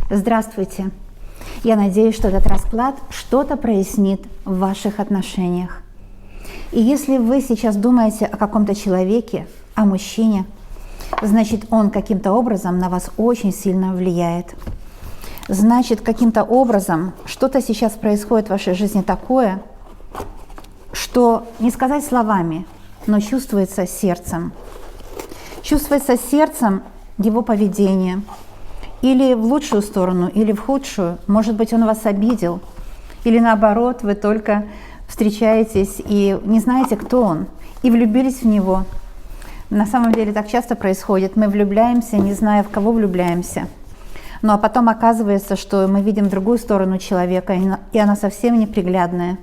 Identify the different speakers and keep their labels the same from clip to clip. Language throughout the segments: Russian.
Speaker 1: Здравствуйте! Я надеюсь, что этот расклад что-то прояснит в ваших отношениях. И если вы сейчас думаете о каком-то человеке, о мужчине, значит, он каким-то образом на вас очень сильно влияет. Значит, каким-то образом что-то сейчас происходит в вашей жизни такое, что не сказать словами, но чувствуется сердцем. Чувствуется сердцем его поведение. Или в лучшую сторону, или в худшую. Может быть, он вас обидел. Или наоборот, вы только встречаетесь и не знаете, кто он, и влюбились в него. На самом деле так часто происходит. Мы влюбляемся, не зная, в кого влюбляемся. Ну а потом оказывается, что мы видим другую сторону человека, и она совсем неприглядная.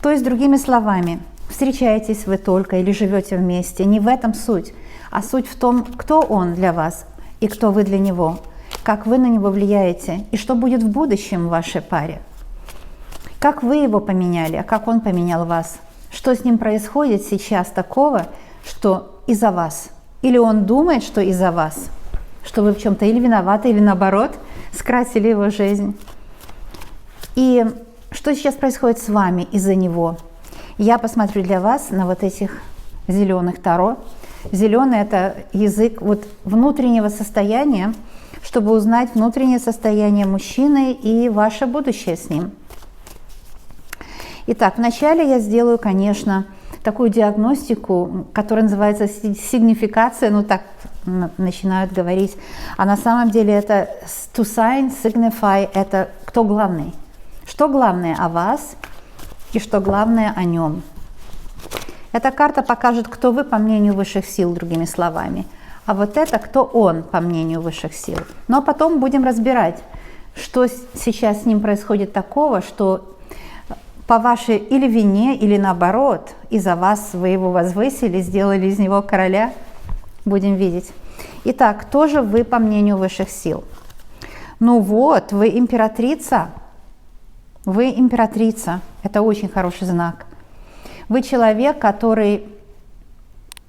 Speaker 1: То есть, другими словами, встречаетесь вы только или живете вместе. Не в этом суть, а суть в том, кто он для вас и кто вы для него. Как вы на него влияете и что будет в будущем в вашей паре. Как вы его поменяли, а как он поменял вас. Что с ним происходит сейчас такого, что из-за вас. Или он думает, что из-за вас. Что вы в чем-то или виноваты, или наоборот, скрасили его жизнь. И что сейчас происходит с вами из-за него. Я посмотрю для вас на вот этих зеленых таро. Зеленый – это язык вот внутреннего состояния, чтобы узнать внутреннее состояние мужчины и ваше будущее с ним. Итак, вначале я сделаю, конечно, такую диагностику, которая называется сигнификация, ну так начинают говорить, а на самом деле это to sign, signify, это кто главный. Что главное о вас и что главное о нем. Эта карта покажет, кто вы по мнению высших сил, другими словами. А вот это кто он, по мнению высших сил. Но потом будем разбирать, что сейчас с ним происходит такого, что по вашей или вине, или наоборот, из-за вас вы его возвысили, сделали из него короля. Будем видеть. Итак, кто же вы по мнению высших сил? Ну вот, вы императрица. Вы императрица. Это очень хороший знак. Вы человек, который...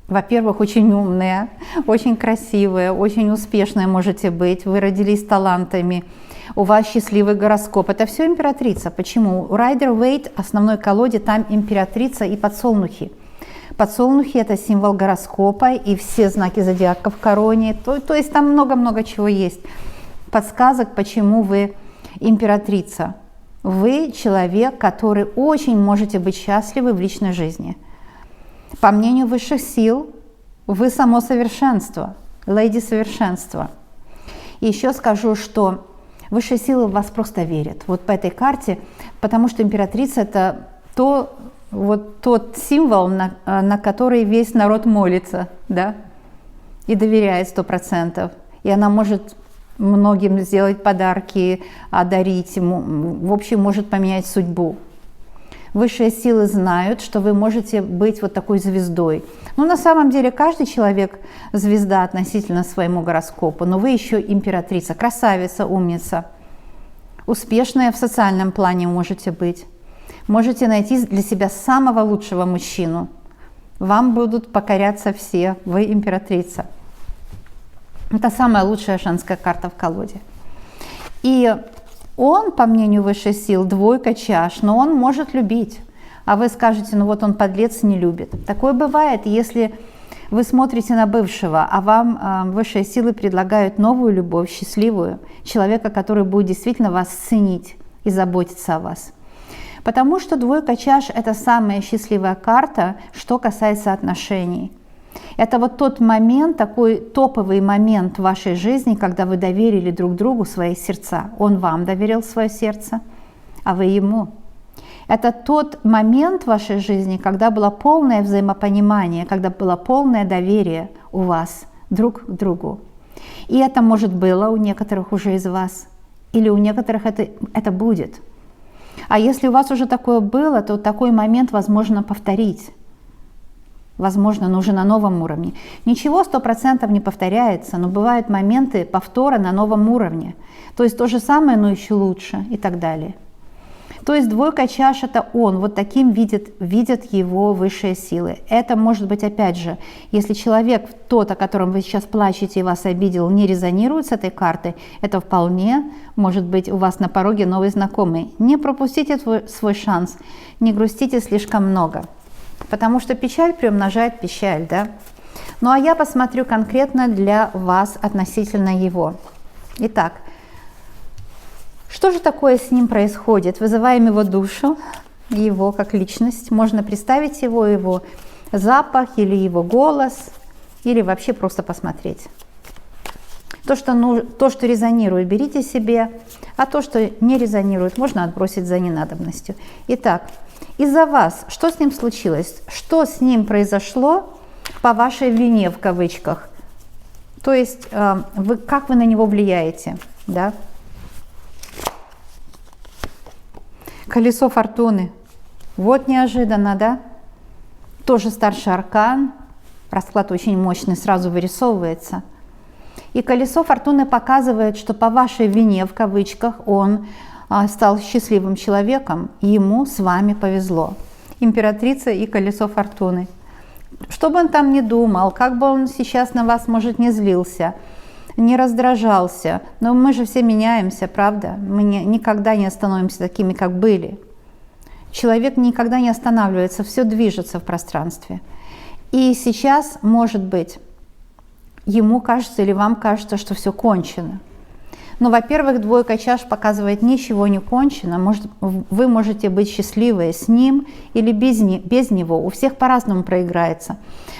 Speaker 1: Во-первых, очень умная, очень красивая, очень успешная можете быть. Вы родились с талантами, у вас счастливый гороскоп. Это все императрица. Почему? У Райдер-Вейт, основной колоде, там императрица и подсолнухи. Подсолнухи – это символ гороскопа и все знаки зодиака в короне. То есть там много-много чего есть. Подсказок, почему вы императрица. Вы человек, который очень можете быть счастливы в личной жизни. По мнению высших сил, вы само совершенство, леди совершенства. И еще скажу, что высшие силы в вас просто верят. Вот по этой карте, потому что императрица – это тот символ, на который весь народ молится, да, и доверяет 100%. И она может многим сделать подарки, одарить, в общем, может поменять судьбу. Высшие силы знают, что вы можете быть вот такой звездой. Ну, на самом деле, каждый человек звезда относительно своему гороскопу, но вы еще императрица, красавица, умница. Успешная в социальном плане можете быть. Можете найти для себя самого лучшего мужчину. Вам будут покоряться все, вы императрица. Это самая лучшая женская карта в колоде. И он, по мнению высших сил, двойка чаш, но он может любить. А вы скажете, ну вот он подлец, не любит. Такое бывает, если вы смотрите на бывшего, а вам высшие силы предлагают новую любовь, счастливую, человека, который будет действительно вас ценить и заботиться о вас. Потому что двойка чаш – это самая счастливая карта, что касается отношений. Это вот тот момент, такой топовый момент в вашей жизни, когда вы доверили друг другу свои сердца. Он вам доверил свое сердце, а вы ему. Это тот момент в вашей жизни, когда было полное взаимопонимание, когда было полное доверие у вас друг к другу. И это, может, было у некоторых уже из вас, или у некоторых это будет. А если у вас уже такое было, то такой момент возможно повторить. Возможно, но уже на новом уровне. Ничего 100% не повторяется, но бывают моменты повтора на новом уровне. То есть то же самое, но еще лучше и так далее. То есть двойка чаш – это он, вот таким видят его высшие силы. Это может быть, опять же, если человек, тот, о котором вы сейчас плачете и вас обидел, не резонирует с этой картой, это вполне может быть у вас на пороге новый знакомый. Не пропустите свой шанс, не грустите слишком много, потому что печаль приумножает печаль, да? Ну а я посмотрю конкретно для вас относительно его. Итак, что же такое с ним происходит? Вызываем его душу, его как личность. Можно представить его запах или его голос, или вообще просто посмотреть. То, что резонирует, берите себе, а то, что не резонирует, можно отбросить за ненадобностью. Итак, из-за вас, что с ним случилось? Что с ним произошло по вашей вине, в кавычках? То есть, как вы на него влияете, да? Колесо фортуны. Вот неожиданно, да? Тоже старший аркан. Расклад очень мощный, сразу вырисовывается. И колесо фортуны показывает, что по вашей вине, в кавычках, он стал счастливым человеком, и ему с вами повезло. Императрица и колесо фортуны. Что бы он там ни думал, как бы он сейчас на вас, может, не злился, не раздражался, но мы же все меняемся, правда? Мы никогда не становимся такими, как были. Человек никогда не останавливается, все движется в пространстве. И сейчас, может быть, ему кажется или вам кажется, что все кончено. Но, во-первых, двойка чаш показывает, ничего не кончено. Вы можете быть счастливы с ним или без него. У всех по-разному проиграется.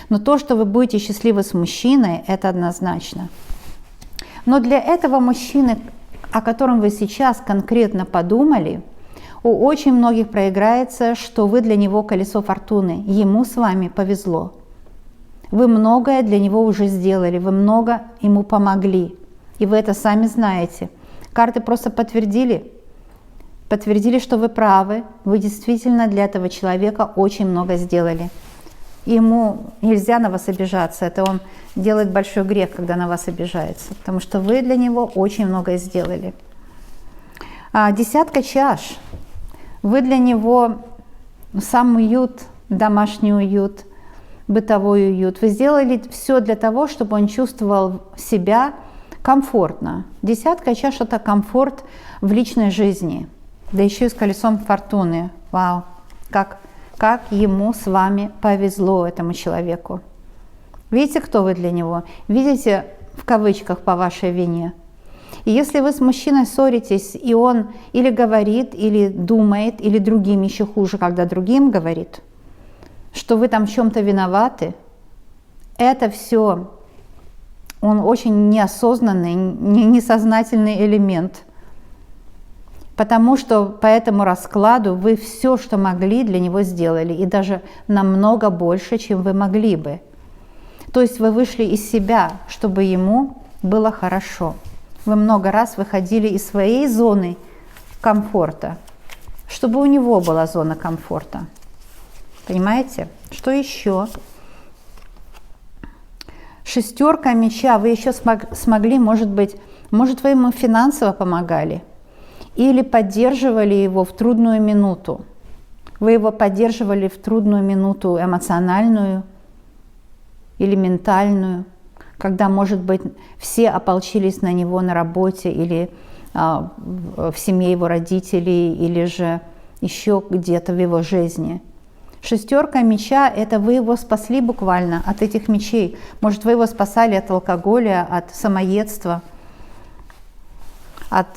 Speaker 1: Но то, что вы будете счастливы с мужчиной, это однозначно. Но для этого мужчины, о котором вы сейчас конкретно подумали, у очень многих проиграется, что вы для него колесо фортуны. Ему с вами повезло. Вы многое для него уже сделали, вы много ему помогли. И вы это сами знаете. Карты просто подтвердили, что вы правы. Вы действительно для этого человека очень много сделали. Ему нельзя на вас обижаться. Это он делает большой грех, когда на вас обижается. Потому что вы для него очень многое сделали. Десятка чаш. Вы для него сам уют, домашний уют, бытовой уют. Вы сделали все для того, чтобы он чувствовал себя комфортно. Десятка чаш – это комфорт в личной жизни. Да еще и с колесом фортуны. Вау! Как ему с вами повезло, этому человеку. Видите, кто вы для него? Видите, в кавычках, по вашей вине. И если вы с мужчиной ссоритесь, и он или говорит, или думает, или другим еще хуже, когда другим говорит, что вы там в чем-то виноваты, это все, он очень неосознанный, несознательный элемент. Потому что по этому раскладу вы все, что могли, для него сделали, и даже намного больше, чем вы могли бы. То есть вы вышли из себя, чтобы ему было хорошо. Вы много раз выходили из своей зоны комфорта, чтобы у него была зона комфорта. Понимаете? Что еще? Шестерка меча. Вы еще смогли, может вы ему финансово помогали или поддерживали его в трудную минуту. Вы его поддерживали в трудную минуту эмоциональную или ментальную, когда, может быть, все ополчились на него на работе или в семье его родителей, или же еще где-то в его жизни. Шестерка меча – это вы его спасли буквально от этих мечей. Может, вы его спасали от алкоголя, от самоедства, от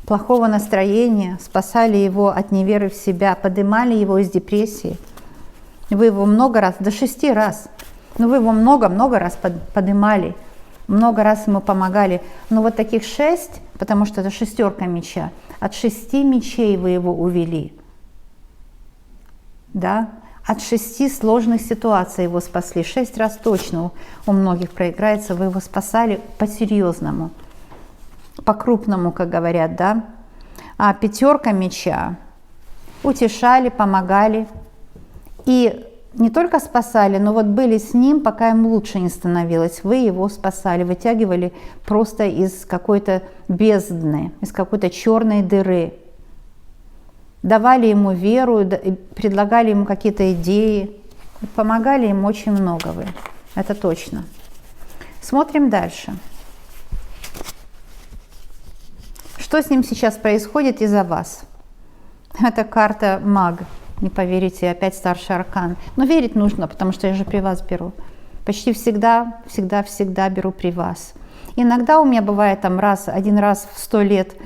Speaker 1: плохого настроения, спасали его от неверы в себя, поднимали его из депрессии. Вы его много раз, до 6 раз, но вы его много-много раз поднимали, много раз ему помогали. Но вот таких 6, потому что это шестерка меча, от 6 мечей вы его увели. Да? От 6 сложных ситуаций его спасли. 6 раз точно у многих проиграется, вы его спасали по-серьезному, по-крупному, как говорят, да? А пятерка меча утешали, помогали. И не только спасали, но вот были с ним, пока им лучше не становилось. Вы его спасали, вытягивали просто из какой-то бездны, из какой-то черной дыры. давали ему веру, предлагали ему какие-то идеи, помогали ему очень много вы, это точно. Смотрим дальше. Что с ним сейчас происходит из-за вас? Это карта маг, не поверите, опять старший аркан. Но верить нужно, потому что я же при вас беру. Почти всегда беру при вас. Иногда у меня бывает там один раз в 100 лет,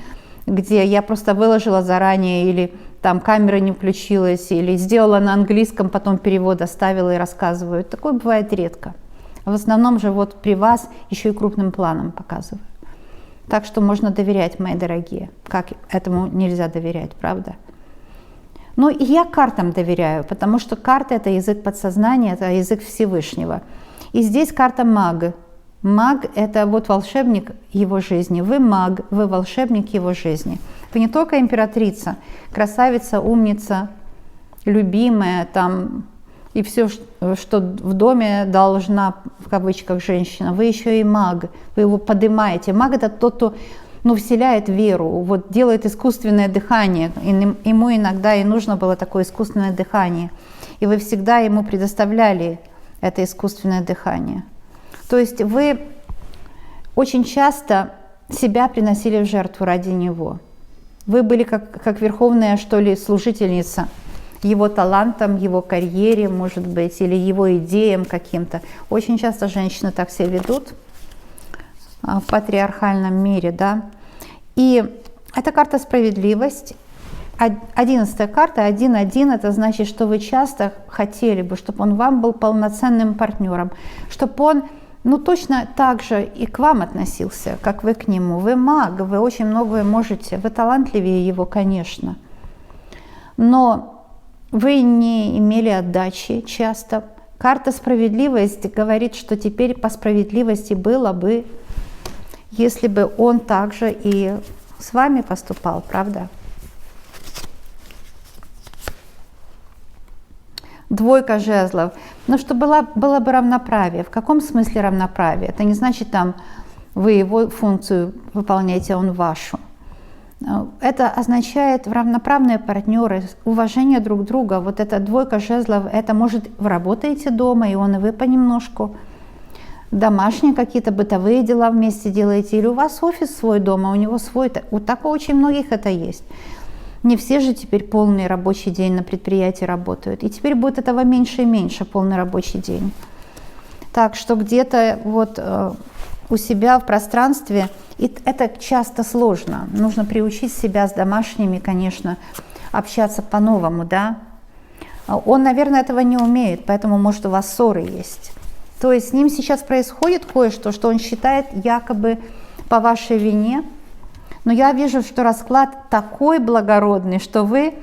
Speaker 1: где я просто выложила заранее, или там камера не включилась, или сделала на английском, потом перевод оставила и рассказываю. Такое бывает редко. В основном же вот при вас еще и крупным планом показываю. Так что можно доверять, мои дорогие. Как этому нельзя доверять, правда? Ну и я картам доверяю, потому что карта — это язык подсознания, это язык Всевышнего. И здесь карта маг. Маг — это вот волшебник его жизни. Вы маг, вы волшебник его жизни. Вы не только императрица, красавица, умница, любимая, там, и все, что в доме должна, в кавычках, женщина. Вы еще и маг, вы его поднимаете. Маг — это тот, кто вселяет веру, вот делает искусственное дыхание. Ему иногда и нужно было такое искусственное дыхание. И вы всегда ему предоставляли это искусственное дыхание. То есть вы очень часто себя приносили в жертву ради него. Вы были как верховная, что ли, служительница его талантам, его карьере, может быть, или его идеям каким-то. Очень часто женщины так себя ведут в патриархальном мире, да. И это карта справедливость. 11-я карта, 1-1, это значит, что вы часто хотели бы, чтобы он вам был полноценным партнером, чтобы он, точно так же и к вам относился, как вы к нему. Вы маг, вы очень многое можете, вы талантливее его, конечно. Но вы не имели отдачи часто. Карта справедливости говорит, что теперь по справедливости было бы, если бы он также и с вами поступал, правда? Двойка жезлов. Что было бы равноправие. В каком смысле равноправие? Это не значит, там, вы его функцию выполняете, а он вашу. Это означает равноправные партнеры, уважение друг друга. Вот эта двойка жезлов, это может вы работаете дома, и он, и вы понемножку. Домашние какие-то бытовые дела вместе делаете, или у вас офис свой дома, у него свой. Вот так у очень многих это есть. Не все же теперь полный рабочий день на предприятии работают. И теперь будет этого меньше и меньше, полный рабочий день. Так что где-то вот у себя в пространстве, и это часто сложно. Нужно приучить себя с домашними, конечно, общаться по-новому, да. Он, наверное, этого не умеет, поэтому, может, у вас ссоры есть. То есть с ним сейчас происходит кое-что, что он считает якобы по вашей вине. Но я вижу, что расклад такой благородный, что вы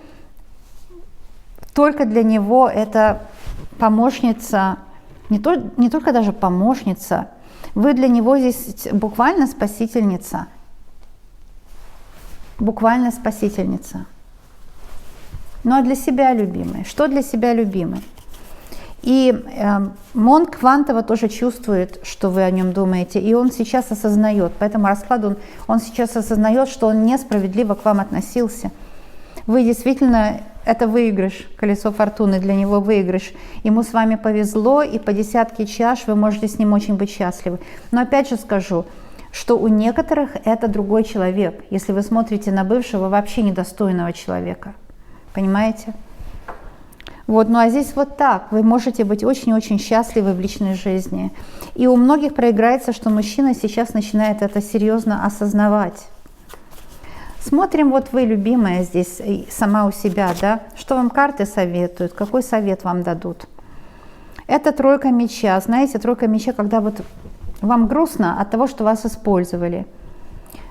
Speaker 1: только для него это помощница, не только даже помощница, вы для него здесь буквально спасительница. Буквально спасительница. Ну а для себя любимый? Что для себя любимый? И Монг Квантово тоже чувствует, что вы о нем думаете, и он сейчас осознает, по этому раскладу он сейчас осознает, что он несправедливо к вам относился. Вы действительно, это выигрыш, колесо фортуны, для него выигрыш. Ему с вами повезло, и по десятке чаш вы можете с ним очень быть счастливы. Но опять же скажу, что у некоторых это другой человек, если вы смотрите на бывшего вообще недостойного человека. Понимаете? Вот, ну а здесь вот так, вы можете быть очень-очень счастливы в личной жизни. И у многих проиграется, что мужчина сейчас начинает это серьезно осознавать. Смотрим, вот вы, любимая, здесь сама у себя, да, что вам карты советуют, какой совет вам дадут. Это тройка меча, знаете, тройка меча, когда вот вам грустно от того, что вас использовали.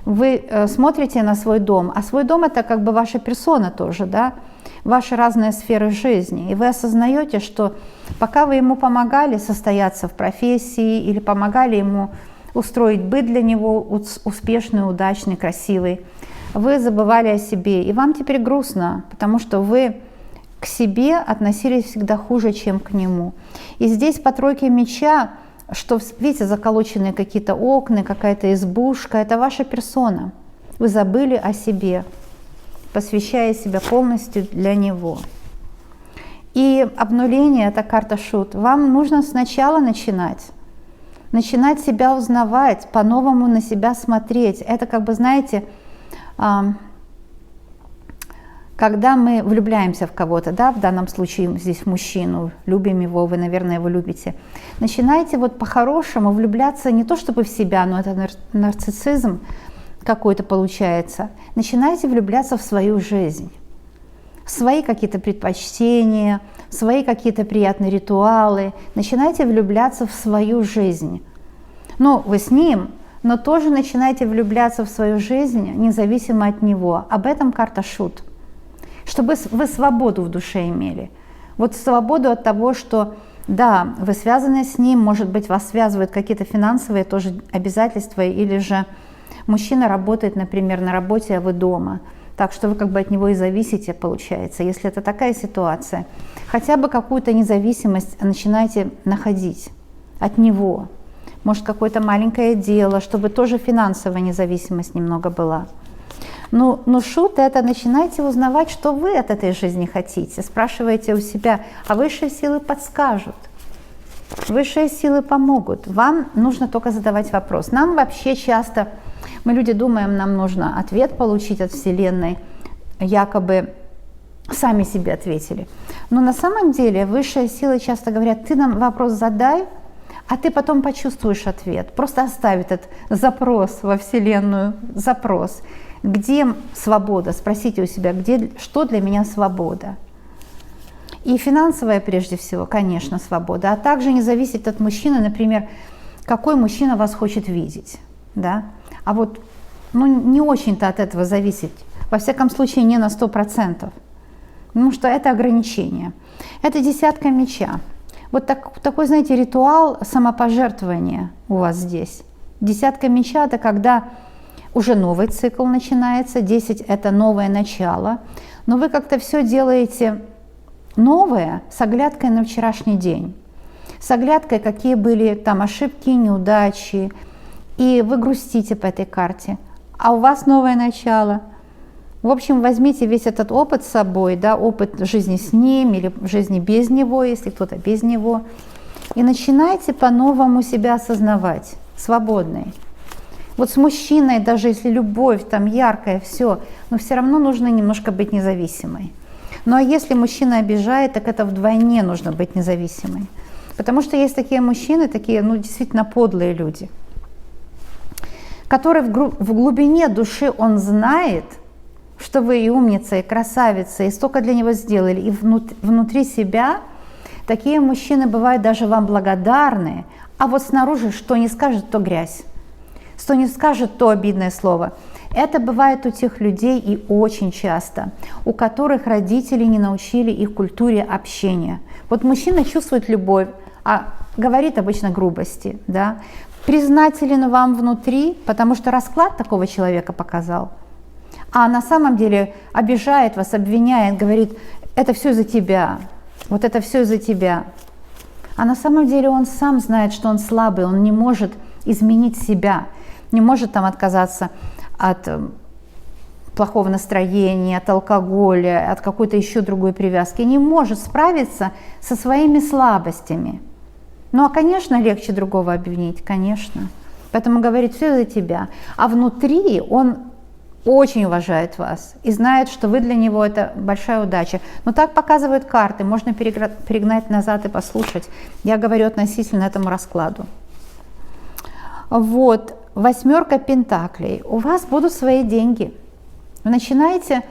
Speaker 1: Вы смотрите на свой дом, а свой дом это как бы ваша персона тоже, да, ваши разные сферы жизни. И вы осознаете, что пока вы ему помогали состояться в профессии или помогали ему устроить быт для него успешный, удачный, красивый, вы забывали о себе. И вам теперь грустно, потому что вы к себе относились всегда хуже, чем к нему. И здесь по тройке меча, что, видите, заколоченные какие-то окна, какая-то избушка, это ваша персона. Вы забыли о себе. посвящая себя полностью для него. И обнуление – это карта шут. Вам нужно сначала начинать себя узнавать, по-новому на себя смотреть. Это как бы, знаете, когда мы влюбляемся в кого-то, да, в данном случае здесь в мужчину, любим его, вы, наверное, его любите, начинайте вот по-хорошему влюбляться не то чтобы в себя, но это нарциссизм какой-то получается. Начинайте влюбляться в свою жизнь, в свои какие-то предпочтения, в свои какие-то приятные ритуалы. Начинайте влюбляться в свою жизнь. Ну, вы с ним, но тоже начинайте влюбляться в свою жизнь, независимо от него. Об этом карта шут. Чтобы вы свободу в душе имели. Вот свободу от того, что, да, вы связаны с ним, может быть, вас связывают какие-то финансовые тоже обязательства, или же мужчина работает, например, на работе, а вы дома. Так что вы как бы от него и зависите, получается, если это такая ситуация. Хотя бы какую-то независимость начинайте находить от него. Может, какое-то маленькое дело, чтобы тоже финансовая независимость немного была. Но шут – это начинайте узнавать, что вы от этой жизни хотите. Спрашивайте у себя, а высшие силы подскажут. Высшие силы помогут. Вам нужно только задавать вопрос. Нам вообще часто, мы люди думаем, нам нужно ответ получить от Вселенной, якобы сами себе ответили. Но на самом деле высшие силы часто говорят, ты нам вопрос задай, а ты потом почувствуешь ответ. Просто оставь этот запрос во Вселенную, запрос. Где свобода? Спросите у себя, что для меня свобода? И финансовая прежде всего, конечно, свобода, а также не зависит от мужчины, например, какой мужчина вас хочет видеть. Да? А вот не очень-то от этого зависит, во всяком случае не на 100%, потому что это ограничение. Это десятка меча. Вот такой, знаете, ритуал самопожертвования у вас здесь. Десятка меча – это когда уже новый цикл начинается, 10 – это новое начало, но вы как-то все делаете новое с оглядкой на вчерашний день, с оглядкой, какие были там ошибки, неудачи, и вы грустите по этой карте, а у вас новое начало. В общем, возьмите весь этот опыт с собой, да, опыт жизни с ним или жизни без него, если кто-то без него, и начинайте по-новому себя осознавать, свободной. Вот с мужчиной, даже если любовь там яркая, все, но все равно нужно немножко быть независимой. Ну а если мужчина обижает, так это вдвойне нужно быть независимой. Потому что есть такие мужчины, такие, действительно подлые люди, которые в глубине души он знает, что вы и умница, и красавица, и столько для него сделали, и внутри себя такие мужчины бывают даже вам благодарны, а вот снаружи что не скажет, то грязь, что не скажет, то обидное слово. Это бывает у тех людей и очень часто, у которых родители не научили их культуре общения. Вот мужчина чувствует любовь, а говорит обычно грубости, да? Признателен вам внутри, потому что расклад такого человека показал. А на самом деле обижает вас, обвиняет, говорит, это все из-за тебя, вот это все из-за тебя. А на самом деле он сам знает, что он слабый, он не может изменить себя, не может там отказаться от плохого настроения, от алкоголя, от какой-то еще другой привязки, не может справиться со своими слабостями. Ну а, конечно, легче другого обвинить, конечно. Поэтому говорит, все из-за тебя. А внутри он очень уважает вас и знает, что вы для него это большая удача. Но так показывают карты, можно перегнать назад и послушать. Я говорю относительно этому раскладу. Вот, 8 пентаклей. У вас будут свои деньги. Вы начинаете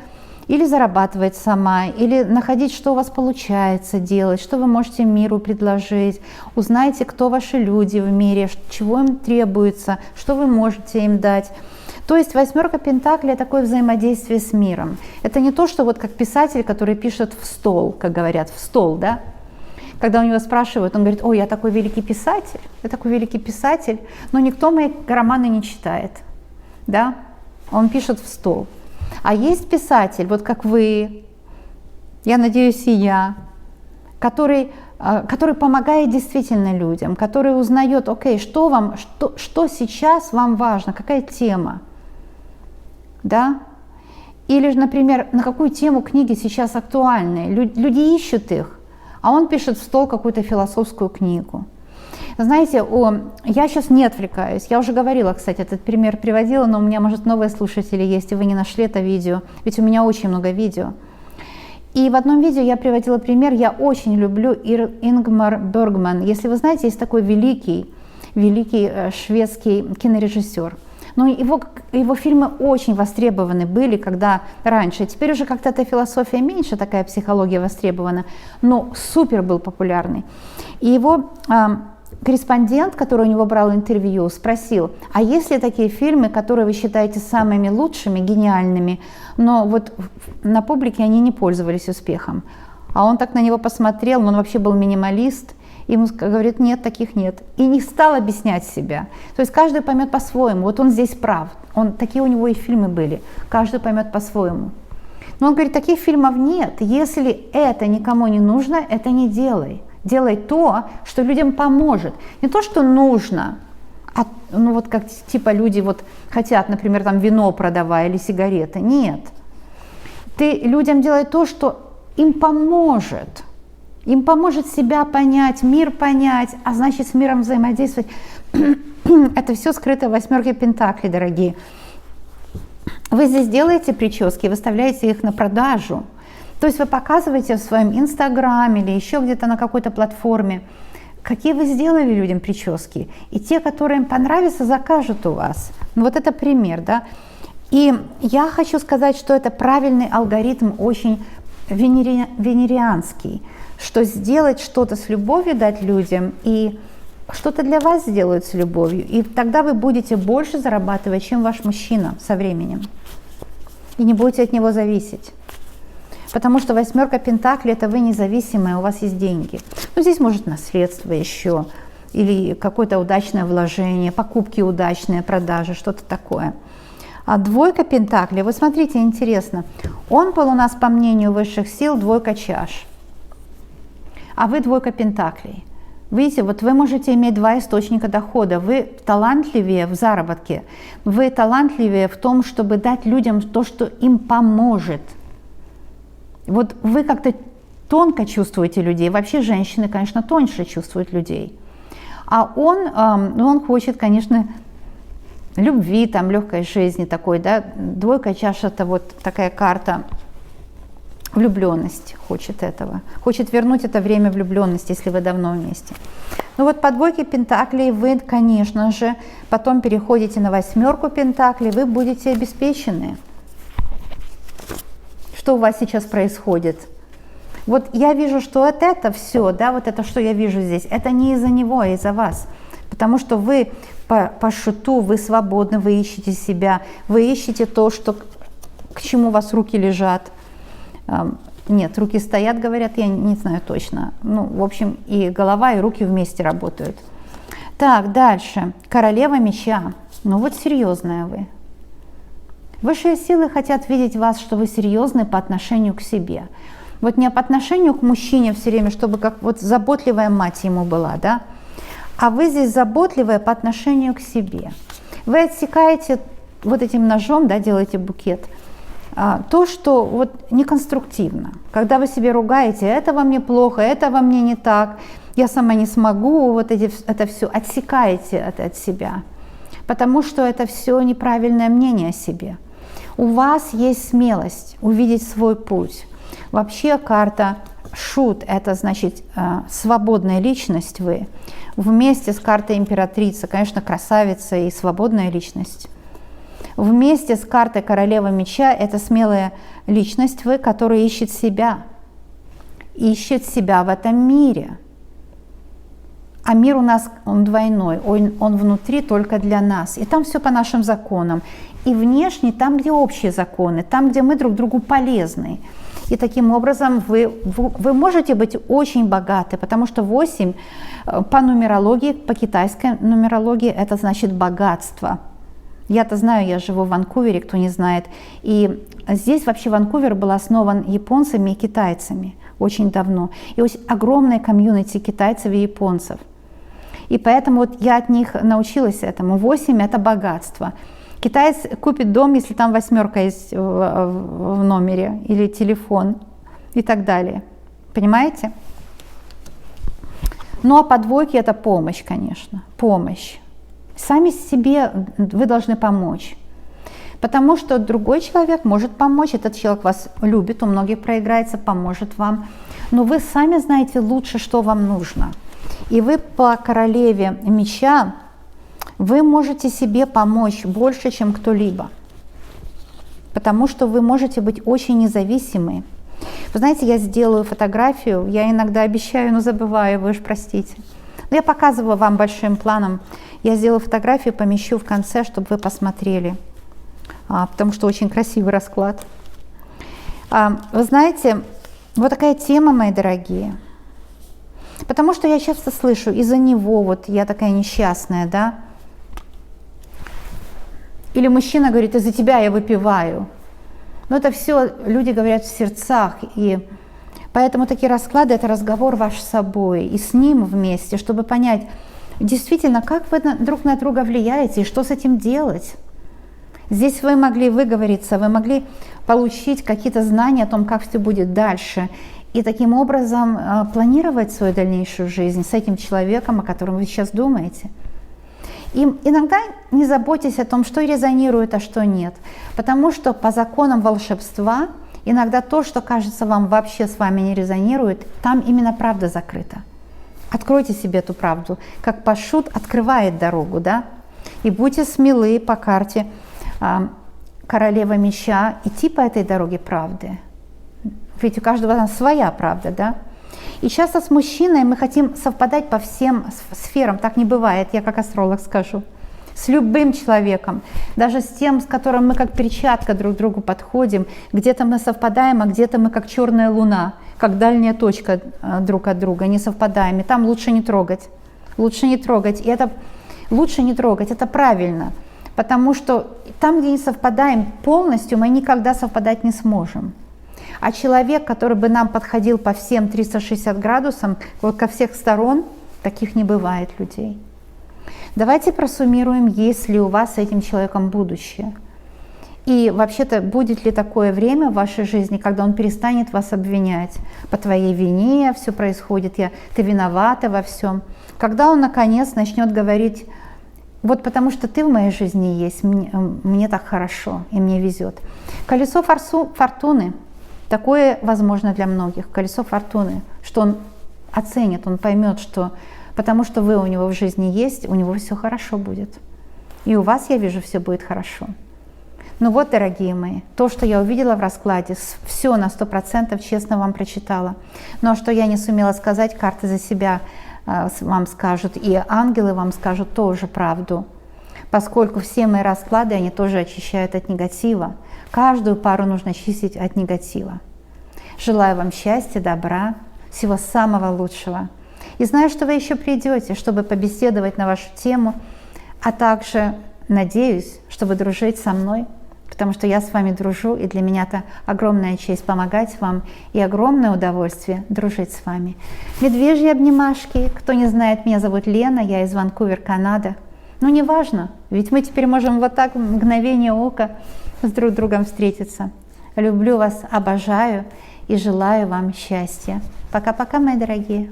Speaker 1: или зарабатывать сама, или находить, что у вас получается делать, что вы можете миру предложить. Узнайте, кто ваши люди в мире, чего им требуется, что вы можете им дать. То есть 8 пентаклей – такое взаимодействие с миром. Это не то, что вот как писатель, который пишет в стол, как говорят, в стол, да? Когда у него спрашивают, он говорит, ой, я такой великий писатель, но никто мои романы не читает, да? Он пишет в стол. А есть писатель, вот как вы, я надеюсь, и я, который помогает действительно людям, который узнает, окей, что сейчас вам важно, какая тема, да? Или же, например, на какую тему книги сейчас актуальны. Люди ищут их, а он пишет в стол какую-то философскую книгу. Знаете, я сейчас не отвлекаюсь. Я уже говорила, кстати, этот пример приводила, но у меня, может, новые слушатели есть, и вы не нашли это видео. Ведь у меня очень много видео. И в одном видео я приводила пример. Я очень люблю Ингмар Бергман. Если вы знаете, есть такой великий шведский кинорежиссер. Но его фильмы очень востребованы были, когда раньше. Теперь уже как-то эта философия меньше, такая психология востребована, но супер был популярный. И его корреспондент, который у него брал интервью, спросил: а есть ли такие фильмы, которые вы считаете самыми лучшими, гениальными, но вот на публике они не пользовались успехом? А он так на него посмотрел, он вообще был минималист, и ему говорит: нет, таких нет. И не стал объяснять себя. То есть каждый поймет по-своему. Вот он здесь прав. Такие у него и фильмы были. Каждый поймет по-своему. Но он говорит: таких фильмов нет. Если это никому не нужно, это не делай. Делай то, что людям поможет. Не то, что нужно, а вот как типа люди вот хотят, например, там вино продавая или сигареты. Нет. Ты людям делай то, что им поможет. Им поможет себя понять, мир понять, а значит с миром взаимодействовать. Это все скрыто в 8 пентаклей, дорогие. Вы здесь делаете прически, выставляете их на продажу. То есть вы показываете в своем инстаграме или еще где-то на какой-то платформе, какие вы сделали людям прически. И те, которые им понравятся, закажут у вас. Вот это пример, да. И я хочу сказать, что это правильный алгоритм, очень венерианский, что сделать что-то с любовью, дать людям, и что-то для вас сделают с любовью. И тогда вы будете больше зарабатывать, чем ваш мужчина со временем. И не будете от него зависеть. Потому что 8 пентаклей – это вы независимые, у вас есть деньги. Ну, здесь может наследство еще, или какое-то удачное вложение, покупки удачные, продажи, что-то такое. А 2 пентаклей, вот смотрите, интересно, он был у нас, по мнению высших сил, 2 чаш, а вы 2 пентаклей. Видите, вот вы можете иметь 2 источника дохода, вы талантливее в заработке, вы талантливее в том, чтобы дать людям то, что им поможет. Вот вы как-то тонко чувствуете людей, вообще женщины, конечно, тоньше чувствуют людей. А он хочет, конечно, любви, там, легкой жизни такой, да. 2 чаш – это вот такая карта влюбленность, хочет этого. Хочет вернуть это время влюбленности, если вы давно вместе. Ну вот по 2 пентаклей вы, конечно же, потом переходите на 8 пентаклей, вы будете обеспечены. Что у вас сейчас происходит? Вот я вижу, что вот это все, да, вот это, что я вижу здесь, это не из-за него, а из-за вас. Потому что вы по шуту, вы свободны, вы ищете себя, вы ищете то, что, к чему у вас руки лежат. Нет, руки стоят, говорят, я не знаю точно. Ну, в общем, и голова, и руки вместе работают. Так, дальше. Королева меча. Ну вот серьезная вы. Высшие силы хотят видеть вас, что вы серьезны по отношению к себе. Вот не по отношению к мужчине все время, чтобы как вот заботливая мать ему была, да? А вы здесь заботливая по отношению к себе. Вы отсекаете вот этим ножом, да, делаете букет, то, что вот неконструктивно. Когда вы себе ругаете, это во мне плохо, это во мне не так, я сама не смогу, вот это все отсекаете от себя. Потому что это все неправильное мнение о себе. У вас есть смелость увидеть свой путь. Вообще карта Шут – это значит свободная личность вы. Вместе с картой императрица, конечно, красавица и свободная личность. Вместе с картой королева меча – это смелая личность вы, которая ищет себя в этом мире. А мир у нас, он двойной, он внутри только для нас. И там все по нашим законам. И внешне там, где общие законы, там, где мы друг другу полезны. И таким образом вы можете быть очень богаты, потому что 8 по нумерологии, по китайской нумерологии, это значит богатство. Я-то знаю, я живу в Ванкувере, кто не знает. И здесь вообще Ванкувер был основан японцами и китайцами очень давно. И очень огромное комьюнити китайцев и японцев. И поэтому вот я от них научилась этому. 8 – это богатство. Китаец купит дом, если там 8 есть в номере, или телефон и так далее. Понимаете? Ну а по двойке это помощь, конечно, помощь. Сами себе вы должны помочь. Потому что другой человек может помочь, этот человек вас любит, у многих проиграется, поможет вам. Но вы сами знаете лучше, что вам нужно. И вы по королеве меча, вы можете себе помочь больше, чем кто-либо. Потому что вы можете быть очень независимы. Вы знаете, я сделаю фотографию, я иногда обещаю, но забываю, вы уж простите. Но я показываю вам большим планом. Я сделаю фотографию, помещу в конце, чтобы вы посмотрели. Потому что очень красивый расклад. Вы знаете, вот такая тема, мои дорогие. Потому что я часто слышу, из-за него вот я такая несчастная, да? Или мужчина говорит, из-за тебя я выпиваю. Но это все люди говорят в сердцах. И поэтому такие расклады – это разговор ваш с собой и с ним вместе, чтобы понять, действительно, как вы друг на друга влияете и что с этим делать. Здесь вы могли выговориться, вы могли получить какие-то знания о том, как все будет дальше, и таким образом планировать свою дальнейшую жизнь с этим человеком, о котором вы сейчас думаете. И иногда не заботьтесь о том, что резонирует, а что нет, потому что по законам волшебства иногда то, что кажется вам вообще с вами не резонирует, там именно правда закрыта. Откройте себе эту правду, как Пашут открывает дорогу, да? И будьте смелы по карте королева меча идти по этой дороге правды. Ведь у каждого своя правда, да? И часто с мужчиной мы хотим совпадать по всем сферам. Так не бывает, я как астролог скажу. С любым человеком, даже с тем, с которым мы как перчатка друг к другу подходим. Где-то мы совпадаем, а где-то мы как черная луна, как дальняя точка друг от друга, не совпадаем. И там лучше не трогать. Лучше не трогать. И это лучше не трогать, это правильно. Потому что там, где не совпадаем полностью, мы никогда совпадать не сможем. А человек, который бы нам подходил по всем 360 градусам, вот ко всех сторон, таких не бывает людей. Давайте просуммируем, есть ли у вас с этим человеком будущее. И вообще-то, будет ли такое время в вашей жизни, когда он перестанет вас обвинять? По твоей вине все происходит, ты виновата во всем. Когда он, наконец, начнет говорить, вот потому что ты в моей жизни есть, мне так хорошо и мне везет. Колесо фортуны. Такое возможно для многих, колесо фортуны, что он оценит, он поймет, что потому что вы у него в жизни есть, у него все хорошо будет. И у вас, я вижу, все будет хорошо. Ну вот, дорогие мои, то, что я увидела в раскладе, все на 100% честно вам прочитала. Но что я не сумела сказать, карты за себя вам скажут, и ангелы вам скажут тоже правду. Поскольку все мои расклады, они тоже очищают от негатива. Каждую пару нужно очистить от негатива. Желаю вам счастья, добра, всего самого лучшего. И знаю, что вы еще придете, чтобы побеседовать на вашу тему, а также надеюсь, чтобы дружить со мной, потому что я с вами дружу, и для меня это огромная честь помогать вам и огромное удовольствие дружить с вами. Медвежьи обнимашки. Кто не знает, меня зовут Лена, я из Ванкувер, Канада. Ну, неважно, ведь мы теперь можем вот так в мгновение ока с друг другом встретиться. Люблю вас, обожаю и желаю вам счастья. Пока-пока, мои дорогие.